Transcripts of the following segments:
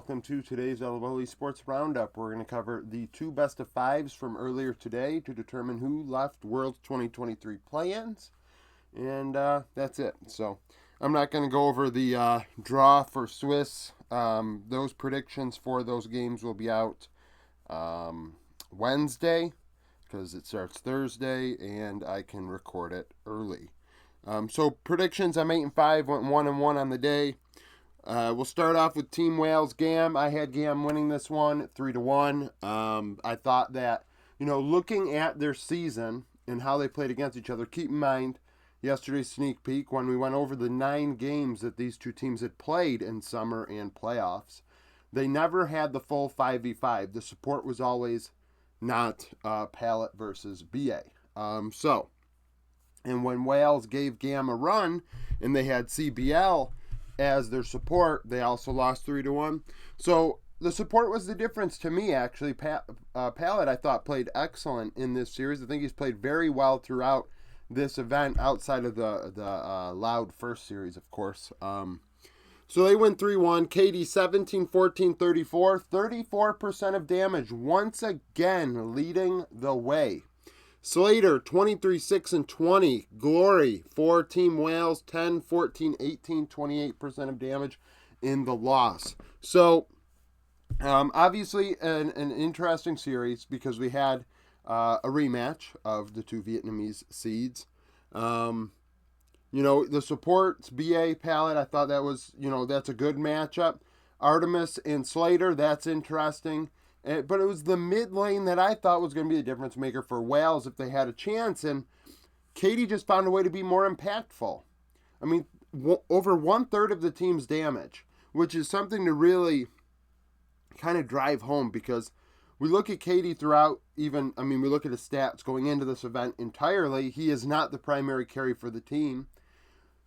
welcome to today's LOL Esports Round Up. We're going to cover the two best of fives from earlier today to determine who left World 2023 play-ins, and that's it. So I'm not going to go over the draw for Swiss. Those predictions for those games will be out Wednesday because it starts Thursday, and I can record it early. So predictions: I'm 8-5, went 1-1 on the day. We'll start off with Team Wales GAM. I had GAM winning this one 3-1. I thought that, looking at their season and how they played against each other, keep in mind yesterday's sneak peek when we went over the 9 games that these two teams had played in summer and playoffs. They never had the full 5v5. The support was always not Pallet versus BA. And when Wales gave GAM a run and they had CBL as their support, they also lost 3-1. So the support was the difference to me, actually. Pallet, I thought, played excellent in this series. I think he's played very well throughout this event, outside of the Loud first series, of course. So they win 3-1. KD 17, 14, 34. 34% of damage, once again leading the way. Slater, 23, 6, and 20. Glory for Team Wales, 10, 14, 18, 28% of damage in the loss. So, obviously, an interesting series because we had a rematch of the two Vietnamese seeds. The supports, BA, Pallet, I thought that was, that's a good matchup. Artemis and Slater, that's interesting. But it was the mid lane that I thought was going to be the difference maker for Wales if they had a chance. And Katie just found a way to be more impactful. I mean, over 1/3 of the team's damage, which is something to really kind of drive home, because we look at Katie throughout we look at his stats going into this event entirely. He is not the primary carry for the team.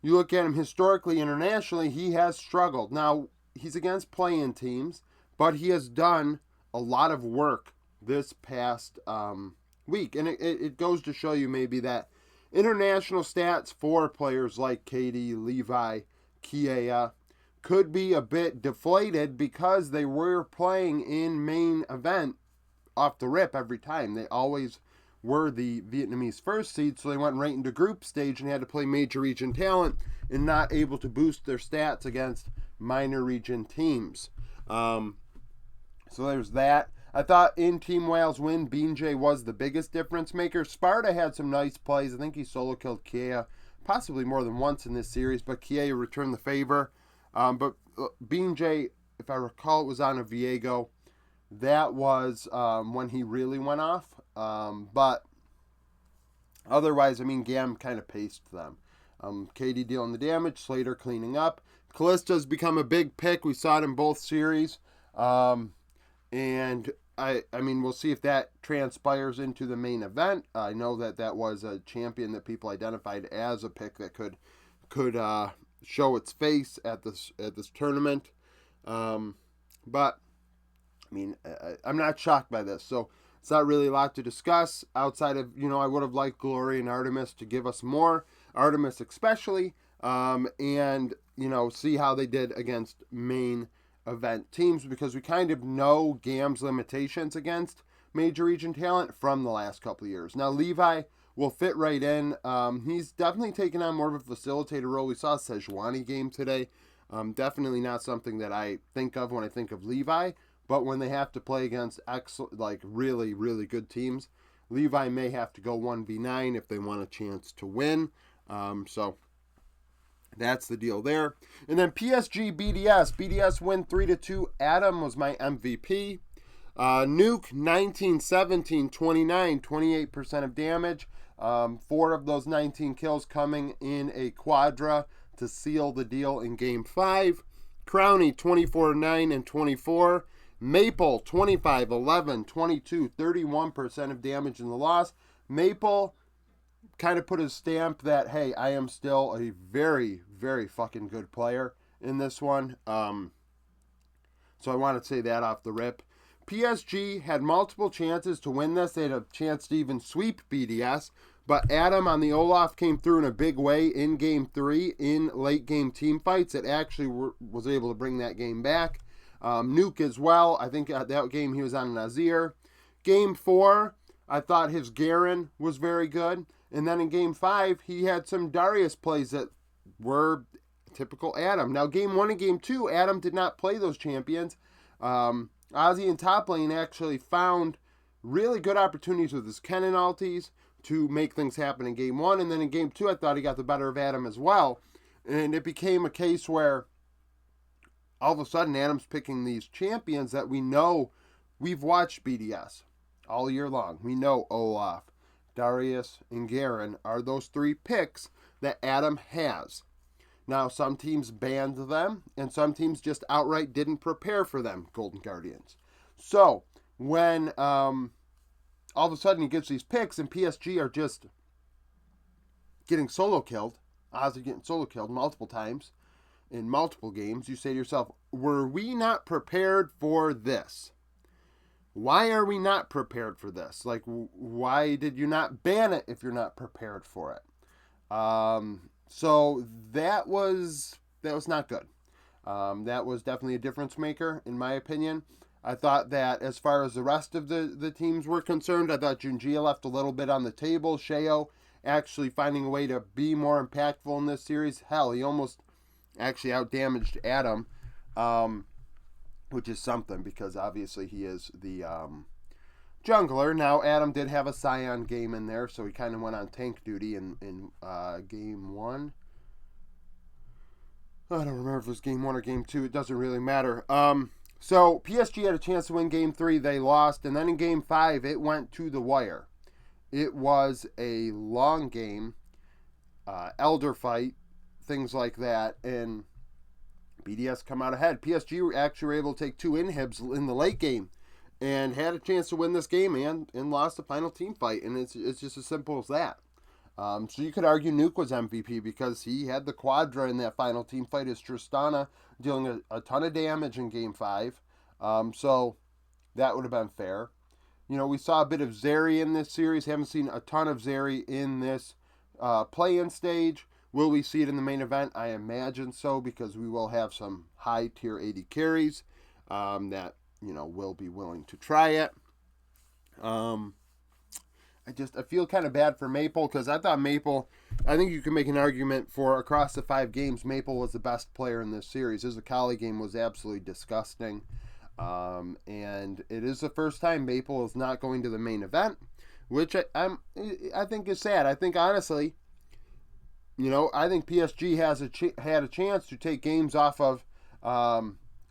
You look at him historically, internationally, he has struggled. Now, he's against play-in teams, but he has done a lot of work this past week. And it goes to show you maybe that international stats for players like Katie, Levi, Kiea could be a bit deflated because they were playing in main event off the rip every time. They always were the Vietnamese first seed, so they went right into group stage and had to play major region talent and not able to boost their stats against minor region teams. So there's that. I thought in Team Wales win, Bean J was the biggest difference maker. Sparta had some nice plays. I think he solo killed Kiea possibly more than once in this series, but Kiea returned the favor. But Bean J, if I recall, it was on a Viego. That was when he really went off. But otherwise, GAM kind of paced them. KD dealing the damage, Slater cleaning up. Callista's become a big pick. We saw it in both series. And we'll see if that transpires into the main event. I know that was a champion that people identified as a pick that could show its face at this tournament. But I'm not shocked by this. So it's not really a lot to discuss outside of, I would have liked Glory and Artemis to give us more. Artemis especially. And see how they did against main event teams, because we kind of know GAM's limitations against major region talent from the last couple of years. Now, Levi will fit right in. He's definitely taken on more of a facilitator role. We saw a Sejuani game today. Definitely not something that I think of when I think of Levi, but when they have to play against really, really good teams, Levi may have to go 1v9 if they want a chance to win. So that's the deal there. And then PSG BDS. BDS win 3-2. Adam was my MVP. Nuke 19, 17, 29, 28% of damage. 4 of those 19 kills coming in a quadra to seal the deal in Game 5. Crowny 24, 9, and 24. Maple 25, 11, 22, 31% of damage in the loss. Maple kind of put his stamp that, hey, I am still a very, very fucking good player in this one. So I want to say that off the rip. PSG had multiple chances to win this. They had a chance to even sweep BDS, but Adam on the Olaf came through in a big way in Game 3 in late game team fights. It actually was able to bring that game back. Nuke as well. I think that game he was on Nazir. Game 4, I thought his Garen was very good. And then in Game 5, he had some Darius plays that were typical Adam. Now, Game 1 and Game 2, Adam did not play those champions. Ozzy in top lane actually found really good opportunities with his Kennen ultis to make things happen in Game 1. And then in Game 2, I thought he got the better of Adam as well. And it became a case where all of a sudden Adam's picking these champions that we know. We've watched BDS all year long. We know Olaf, Darius, and Garen are those 3 picks that Adam has. Now, some teams banned them, and some teams just outright didn't prepare for them, Golden Guardians. So, when all of a sudden he gets these picks, and PSG are just getting solo killed, Ozzy getting solo killed multiple times in multiple games, you say to yourself, were we not prepared for this? Why are we not prepared for this? Like, why did you not ban it if you're not prepared for it? So that was not good. That was definitely a difference maker, in my opinion. I thought that as far as the rest of the teams were concerned, I thought Junjia left a little bit on the table. Sheo actually finding a way to be more impactful in this series. Hell, he almost actually outdamaged Adam, which is something because obviously he is the jungler. Now, Adam did have a Scion game in there, so he kind of went on tank duty in Game 1. I don't remember if it was Game 1 or Game 2. It doesn't really matter. So, PSG had a chance to win Game 3. They lost. And then in Game 5, it went to the wire. It was a long game, elder fight, things like that. And BDS come out ahead. PSG actually were able to take 2 inhibs in the late game and had a chance to win this game and lost the final team fight. And it's just as simple as that. So you could argue Nuke was MVP because he had the Quadra in that final team fight as Tristana, dealing a ton of damage in Game 5. So that would have been fair. You know, we saw a bit of Zeri in this series. Haven't seen a ton of Zeri in this play-in stage. Will we see it in the main event? I imagine so, because we will have some high tier 80 carries that, you know, will be willing to try it. I feel kind of bad for Maple, because I thought Maple, I think you can make an argument for across the 5 games, Maple was the best player in this series. His Akali game was absolutely disgusting. And it is the first time Maple is not going to the main event, which I think is sad. I think, honestly, you know, I think PSG had a chance to take games off of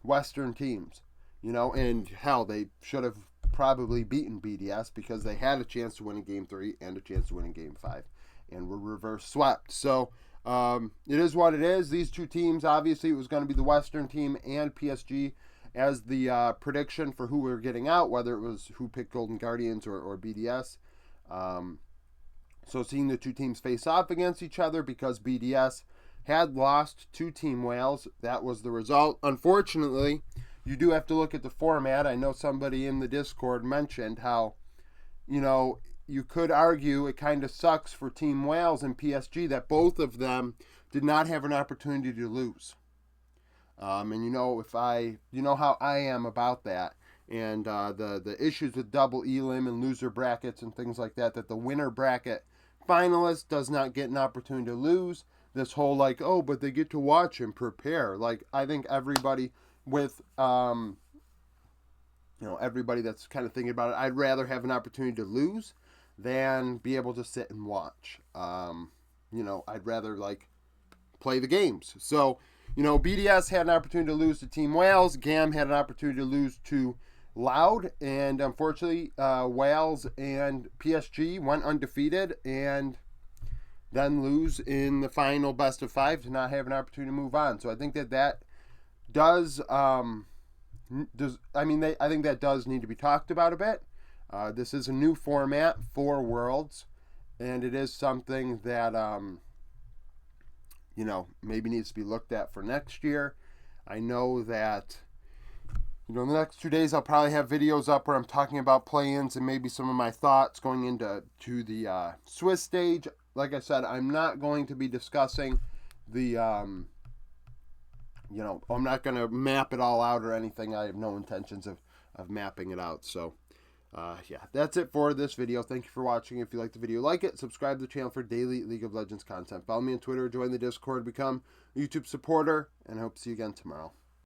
Western teams, you know, and hell, they should have probably beaten BDS because they had a chance to win in Game 3 and a chance to win in Game 5 and were reverse swept. So it is what it is. These 2 teams, obviously, it was going to be the Western team and PSG as the prediction for who we were getting out, whether it was who picked Golden Guardians or BDS. So seeing the 2 teams face off against each other because BDS had lost to Team Wales, that was the result. Unfortunately, you do have to look at the format. I know somebody in the Discord mentioned how, you know, you could argue it kind of sucks for Team Wales and PSG that both of them did not have an opportunity to lose. And you know, you know how I am about that, and the issues with double elim and loser brackets and things like that. That the winner bracket finalist does not get an opportunity to lose. This whole like, oh, but they get to watch and prepare. Like, I think everybody with you know, everybody that's kind of thinking about it, I'd rather have an opportunity to lose than be able to sit and watch. You know, I'd rather like play the games. So, you know, BDS had an opportunity to lose to Team Wales. GAM had an opportunity to lose to Loud. And unfortunately, Wales and PSG went undefeated and then lose in the final best of 5 to not have an opportunity to move on. So I think that does, I think that does need to be talked about a bit. This is a new format for Worlds, and it is something that, you know, maybe needs to be looked at for next year. I know that, you know, in the next 2 days I'll probably have videos up where I'm talking about play-ins and maybe some of my thoughts going into the Swiss stage. Like I said, I'm not going to be discussing the you know, I'm not going to map it all out or anything. I have no intentions of mapping it out. So, yeah, that's it for this video. Thank you for watching. If you like the video, like it, subscribe to the channel for daily League of Legends content. Follow me on Twitter, join the Discord, become a YouTube supporter, and I hope to see you again tomorrow.